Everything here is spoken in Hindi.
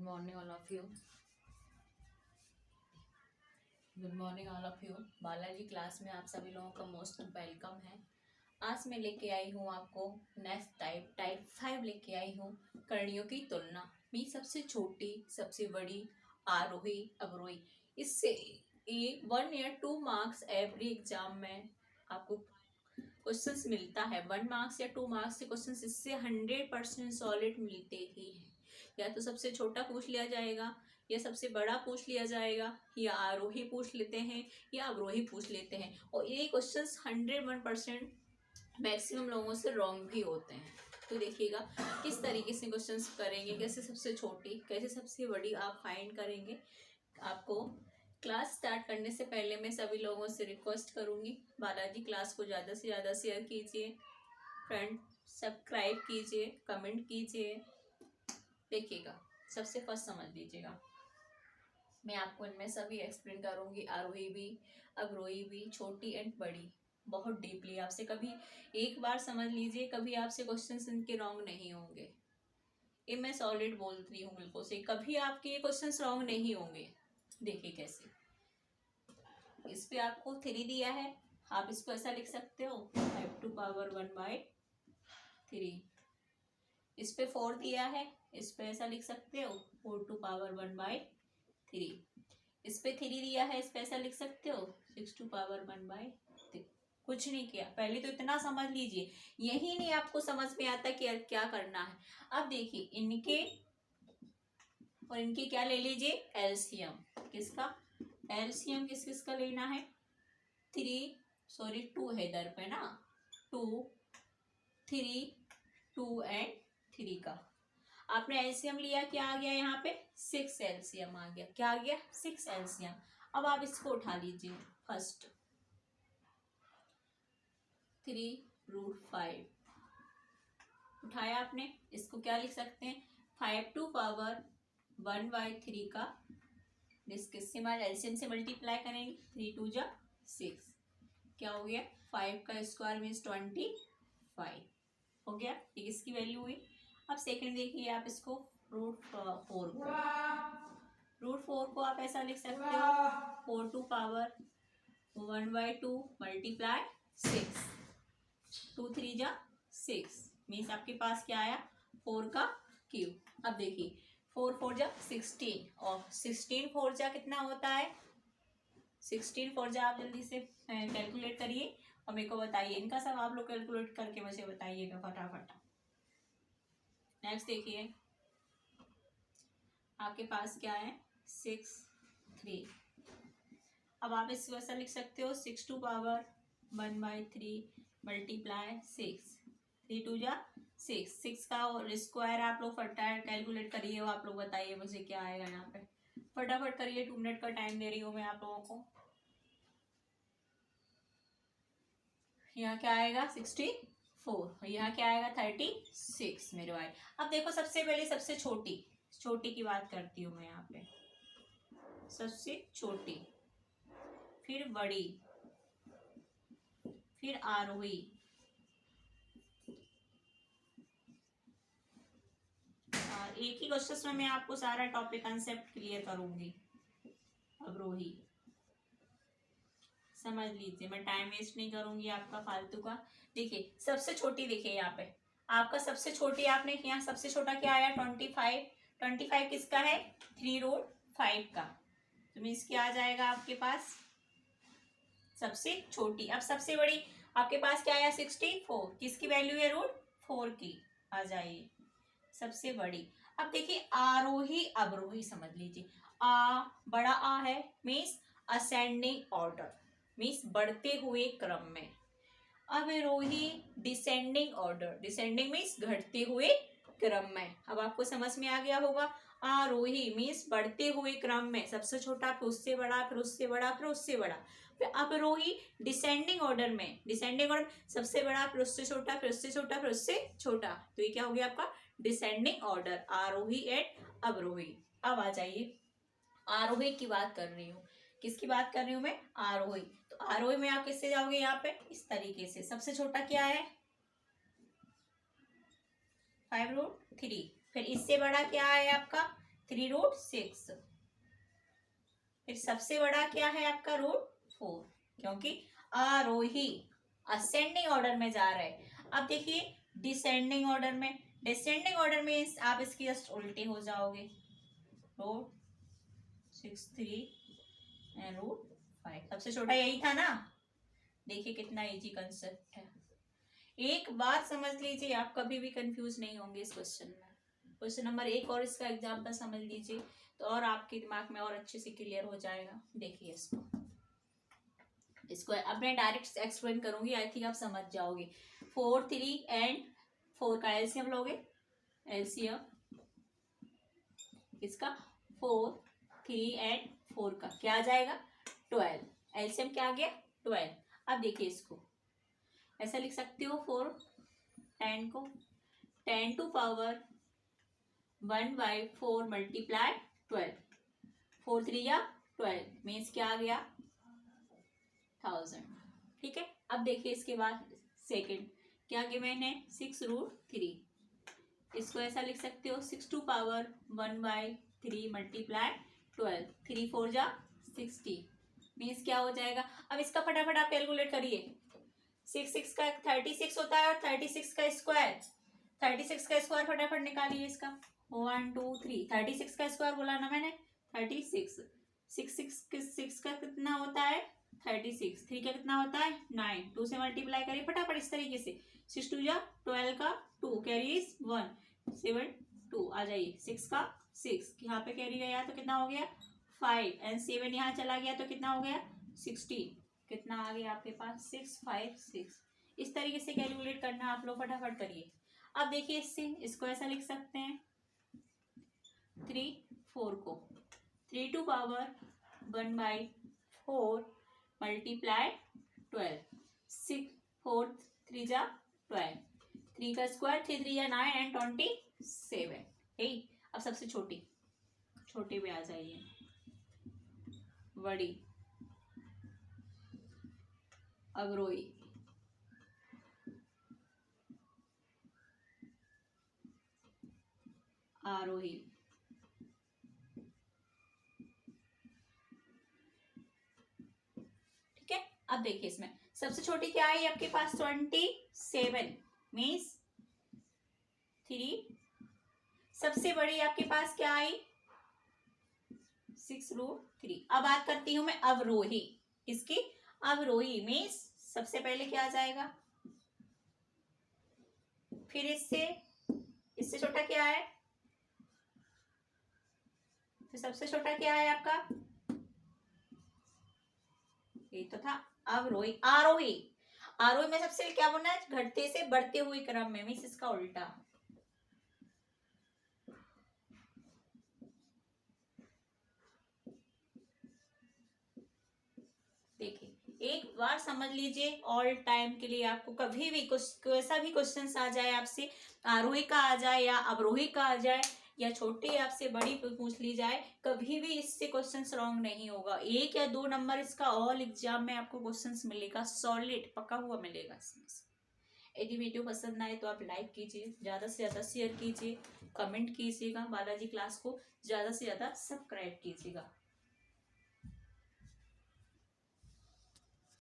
morning all of you. Good morning all of you. Balaji class में आप सभी लोगों का मोस्ट वेलकम है। आज मैं लेके आई हूँ आपको नेक्स्ट टाइप 5 लेके आई हूँ करणियों की तुलना में। सबसे छोटी, सबसे बड़ी, आरोही, अवरोही। इससे ये 1 या 2 मार्क्स एवरी एग्जाम में आपको क्वेश्चंस मिलता है। 1 मार्क्स या 2 मार्क्स से क्वेश्चंस इससे 100% सॉलिड मिलते ही हैं। या तो सबसे छोटा पूछ लिया जाएगा, या सबसे बड़ा पूछ लिया जाएगा, या आरोही पूछ लेते हैं, या अवरोही पूछ लेते हैं। और ये क्वेश्चंस 101% मैक्सिमम लोगों से रॉन्ग भी होते हैं। तो देखिएगा किस तरीके से क्वेश्चंस करेंगे, कैसे सबसे छोटी, कैसे सबसे बड़ी आप फाइंड करेंगे। आपको क्लास स्टार्ट करने से पहले मैं सभी लोगों से रिक्वेस्ट करूंगी, बालाजी क्लास को ज़्यादा से ज़्यादा शेयर कीजिए, फ्रेंड सब्सक्राइब कीजिए, कमेंट कीजिए। देखिएगा सबसे फर्स्ट समझ लीजिएगा, मैं आपको इनमें सभी एक्सप्लेन करूंगी, आरोही भी, अवरोही भी, छोटी एंड बड़ी, बहुत डीपली। आपसे कभी एक बार समझ लीजिए, कभी आपसे क्वेश्चंस इनके रॉन्ग नहीं होंगे। ये मैं सॉलिड बोल रही हूँ बिल्कुल से, कभी आपके ये क्वेश्चंस रॉन्ग नहीं होंगे। देखिए कैसे, इस पे आपको 3 दिया है, आप इसको ऐसा लिख सकते हो 5 टू पावर 1/3। इस पे 4 दिया है, इस पे ऐसा लिख सकते हो 4 टू पावर 1/3। इस पे 3 दिया है, इस पे ऐसा लिख सकते हो 6 टू पावर 1/3। कुछ नहीं किया, पहले तो इतना समझ लीजिए। यही नहीं आपको समझ में आता कि क्या करना है। अब देखिए इनके और इनके क्या ले लीजिए, एलसीएम। किसका एलसीएम, किस किसका लेना है? 2 है इधर पे ना, 2, 3, 2 एंड 3 का आपने एलसीएम लिया, क्या आ गया यहाँ पे 6 एलसीएम आ गया। क्या आ गया? 6 एलसीएम। अब आप इसको उठा लीजिए। फर्स्ट 3√5 उठाया आपने, इसको क्या लिख सकते हैं 5 टू पावर 1/3 का किससे एलसीएम से मल्टीप्लाई करेंगे, 3 2 जा 6। क्या हो गया? 5 का स्क्वायर मीन्स 25 हो गया। ये किसकी वैल्यू हुई? अब सेकंड देखिए, आप इसको √4 को आप ऐसा लिख सकते हो 4 टू पावर 1/2 मल्टीप्लाई 6, 2 3 जा 6 मीन्स आपके पास क्या आया 4 का क्यूब। अब देखिए 4 4 जा 16 और 16 4 जा कितना होता है? 16 4 जा आप जल्दी से कैलकुलेट करिए और मेरे को बताइए। इनका सब आप लोग कैलकुलेट करके मुझे बताइएगा फटाफट। नेक्स्ट देखिए, आपके पास क्या है 6 3। अब आप इसको ऐसा लिख सकते हो 6 टू पावर 1/3 मल्टीप्लाई 6, 3 2 जा 6। 6 का स्क्वायर आप लोग फटाफट कैलकुलेट करिए, आप लोग बताइए मुझे क्या आएगा। यहाँ पे फटाफट करिए, 2 मिनट का टाइम दे रही हूँ मैं आप लोगों को। यहाँ क्या आएगा 64, यहाँ क्या आएगा 36 मेरे भाई। अब देखो सबसे पहले सबसे छोटी की बात करती हूँ मैं यहाँ पे। सबसे छोटी, फिर बड़ी, फिर आरोही, और एक ही क्वेश्चन में मैं आपको सारा टॉपिक कंसेप्ट क्लियर करूंगी। अवरोही समझ लीजिए, मैं टाइम वेस्ट नहीं करूंगी आपका फालतू का। देखिए सबसे छोटी, देखिए यहाँ पे आपका सबसे छोटी, आपने यहाँ सबसे छोटा क्या आया 25। 25 किसका है 3√5 का, तो मीन्स क्या आ जाएगा आपके पास सबसे छोटी। अब सबसे बड़ी आपके पास क्या आया 64, किसकी वैल्यू है √4 की, आ जाइए सबसे बड़ी। अब देखिए आरोही अवरोही समझ लीजिए। बड़ा आ है मीन्स असेंडिंग ऑर्डर, मीन्स बढ़ते हुए क्रम में। अवरोही डिसेंडिंग ऑर्डर, डिसेंडिंग मीन्स घटते हुए क्रम में। अब आपको समझ में आ गया होगा। आरोही मीन्स बढ़ते हुए क्रम में, सबसे छोटा फिर उससे बड़ा, फिर उससे बड़ा, फिर उससे बड़ा। फिर अवरोही डिसेंडिंग ऑर्डर में, डिसेंडिंग ऑर्डर सबसे बड़ा, फिर उससे छोटा, फिर उससे छोटा, फिर उससे छोटा। तो ये क्या हो गया आपका डिसेंडिंग ऑर्डर, आरोही एंड अवरोही। अब आ जाइए, आरोही की बात कर रही हूँ। किसकी बात कर रही हूँ मैं? आरोही। तो आरोही में आप किससे जाओगे यहाँ पे इस तरीके से, सबसे छोटा क्या है 5√3, फिर इससे बड़ा क्या है आपका 3√6। फिर सबसे बड़ा क्या है आपका √4, क्योंकि आरोही असेंडिंग ऑर्डर में जा रहा है। अब देखिए डिसेंडिंग ऑर्डर में, डिसेंडिंग ऑर्डर में आप इसकी जस्ट उल्टे हो जाओगे, √6 एंड √5। सबसे छोटा यही था ना। देखिए कितना इजी कंसेप्ट है, एक बात समझ लीजिए, आप कभी भी कंफ्यूज नहीं होंगे इस क्वेश्चन में। क्वेश्चन नंबर 1 और इसका एग्जाम्पल समझ लीजिए तो और आपके दिमाग में और अच्छे से क्लियर हो जाएगा। देखिए इसको अब मैं डायरेक्ट एक्सप्लेन करूंगी, आई थिंक आप समझ जाओगे। 4, 3 एंड 4 का एलसीएम लोगे, एलसीएम इसका 4, 3 एंड 4 का क्या आ जाएगा 12। एलसीएम क्या आ गया 12। अब देखिए इसको ऐसा लिख सकते हो 4 10 को 10 टू पावर 1/4 मल्टीप्लाई 12, 4 3 या 12 मीन्स क्या आ गया 1000। ठीक है, अब देखिए इसके बाद सेकंड क्या गिवन है 6√3, इसको ऐसा लिख सकते हो 6 टू पावर 1/3 मल्टीप्लाई 12, 3 4 जा 60 मीन्स क्या हो जाएगा। अब इसका फटाफट आप कैलकुलेट करिए, 6 का 36 होता है और 36 का स्क्वायर, 36 का स्क्वायर फटाफट निकालिए इसका 1 2 3, 36 का स्क्वायर बोला ना मैंने 36, 6 का कितना होता है 36, 3 का कितना होता है 9, 2 से मल्टीप्लाई करिए फटाफट इस तरीके से, 6 2 जा 12 का 2 कैरी इज 1 7 2 आ जाइए, 6 का 6 यहाँ पे कैरी गया तो कितना हो गया 5 एंड 7 यहाँ चला गया तो कितना हो गया 16, कितना आ गया आपके पास 6 5 6। इस तरीके से कैलकुलेट करना आप लोग फटाफट करिए। अब देखिए इससे इसको ऐसा लिख सकते हैं 3 4 को 3 टू पावर 1/4 मल्टीप्लाई 12, 6 4 3 जा 12, 3 का स्क्वायर 3 3 जा 9 एंड 27। अब सबसे छोटे पे आ जाइए, बड़ी अवरोही, आरोही, ठीक है। अब देखिए इसमें सबसे छोटी क्या है आपके पास 27 मीन्स 3, सबसे बड़ी आपके पास क्या आई 6√3। अब बात करती हूं मैं अवरोही, इसकी अवरोही मीन्स सबसे पहले क्या आ जाएगा, फिर इससे छोटा क्या है, फिर सबसे छोटा क्या है आपका, ये तो था अवरोही। आरोही, आरोही में सबसे क्या बोलना है घटते से बढ़ते हुए क्रम में मीन्स इसका उल्टा। देखिए एक बार समझ लीजिए, ऑल टाइम के लिए आपको कभी भी कुछ ऐसा भी क्वेश्चन आ जाए आपसे, आरोही का आ जाए या अवरोही का आ जाए या छोटी आपसे बड़ी पूछ ली जाए, कभी भी इससे क्वेश्चन रॉन्ग नहीं होगा। 1 या 2 नंबर इसका ऑल एग्जाम में आपको क्वेश्चन मिलेगा, सॉलिड पका हुआ मिलेगा इसमें से। यदि वीडियो पसंद आए तो आप लाइक कीजिए, ज़्यादा से ज़्यादा शेयर कीजिए, कमेंट कीजिएगा, बालाजी क्लास को ज़्यादा से ज़्यादा सब्सक्राइब कीजिएगा।